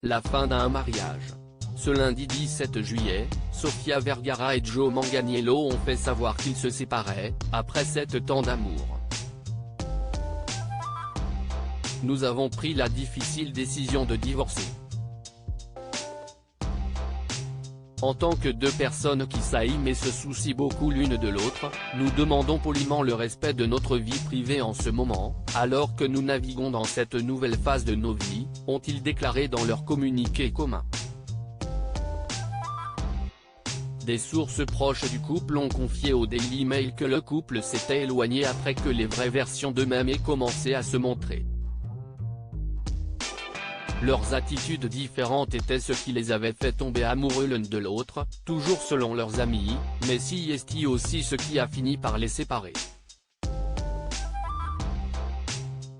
La fin d'un mariage. Ce lundi 17 juillet, Sofia Vergara et Joe Manganiello ont fait savoir qu'ils se séparaient, après 7 ans d'amour. Nous avons pris la difficile décision de divorcer. En tant que deux personnes qui s'aiment et se soucient beaucoup l'une de l'autre, nous demandons poliment le respect de notre vie privée en ce moment, alors que nous naviguons dans cette nouvelle phase de nos vies, ont-ils déclaré dans leur communiqué commun. Des sources proches du couple ont confié au Daily Mail que le couple s'était éloigné après que les vraies versions d'eux-mêmes aient commencé à se montrer. Leurs attitudes différentes étaient ce qui les avait fait tomber amoureux l'un de l'autre, toujours selon leurs amis, mais si est aussi ce qui a fini par les séparer.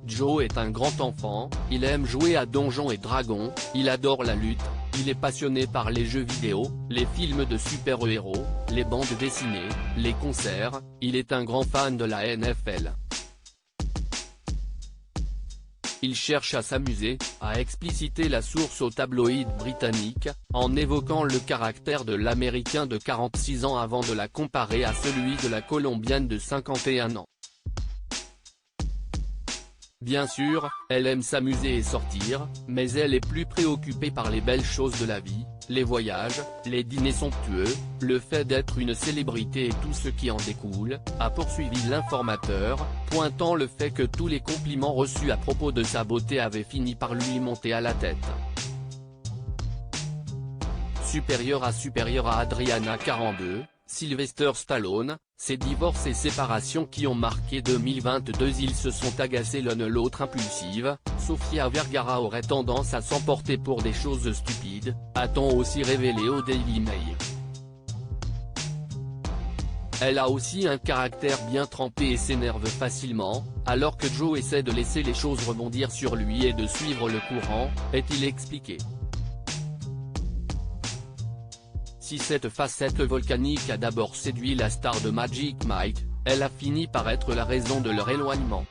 Joe est un grand enfant, il aime jouer à Donjons et Dragons, il adore la lutte, il est passionné par les jeux vidéo, les films de super-héros, les bandes dessinées, les concerts, il est un grand fan de la NFL. Il cherche à s'amuser, a explicité la source au tabloïd britannique, en évoquant le caractère de l'Américain de 46 ans avant de la comparer à celui de la Colombienne de 51 ans. Bien sûr, elle aime s'amuser et sortir, mais elle est plus préoccupée par les belles choses de la vie, les voyages, les dîners somptueux, le fait d'être une célébrité et tout ce qui en découle, a poursuivi l'informateur, pointant le fait que tous les compliments reçus à propos de sa beauté avaient fini par lui monter à la tête. Supérieur à Adriana 42, Sylvester Stallone, ces divorces et séparations qui ont marqué 2022. Ils se sont agacés l'un l'autre impulsive, Sofia Vergara aurait tendance à s'emporter pour des choses stupides, a-t-on aussi révélé au Daily Mail. Elle a aussi un caractère bien trempé et s'énerve facilement, alors que Joe essaie de laisser les choses rebondir sur lui et de suivre le courant, est-il expliqué. Si cette facette volcanique a d'abord séduit la star de Magic Mike, elle a fini par être la raison de leur éloignement.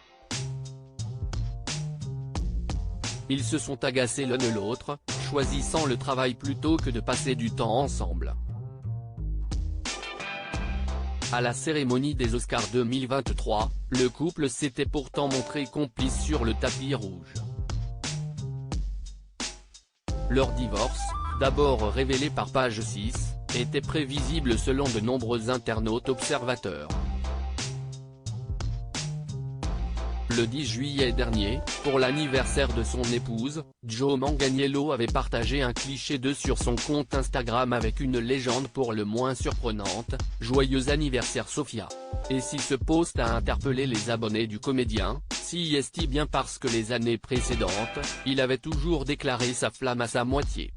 Ils se sont agacés l'un l'autre, choisissant le travail plutôt que de passer du temps ensemble. À la cérémonie des Oscars 2023, le couple s'était pourtant montré complice sur le tapis rouge. Leur divorce, d'abord révélé par Page 6, était prévisible selon de nombreux internautes observateurs. Le 10 juillet dernier, pour l'anniversaire de son épouse, Joe Manganiello avait partagé un cliché d'eux sur son compte Instagram avec une légende pour le moins surprenante, « Joyeux anniversaire Sofia ». Et si ce post a interpellé les abonnés du comédien, si est bien parce que les années précédentes, il avait toujours déclaré sa flamme à sa moitié.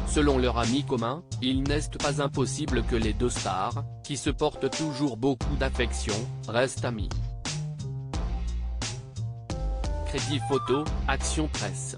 Selon leur ami commun, il n'est pas impossible que les deux stars, qui se portent toujours beaucoup d'affection, restent amis. Crédit photo, Action Presse.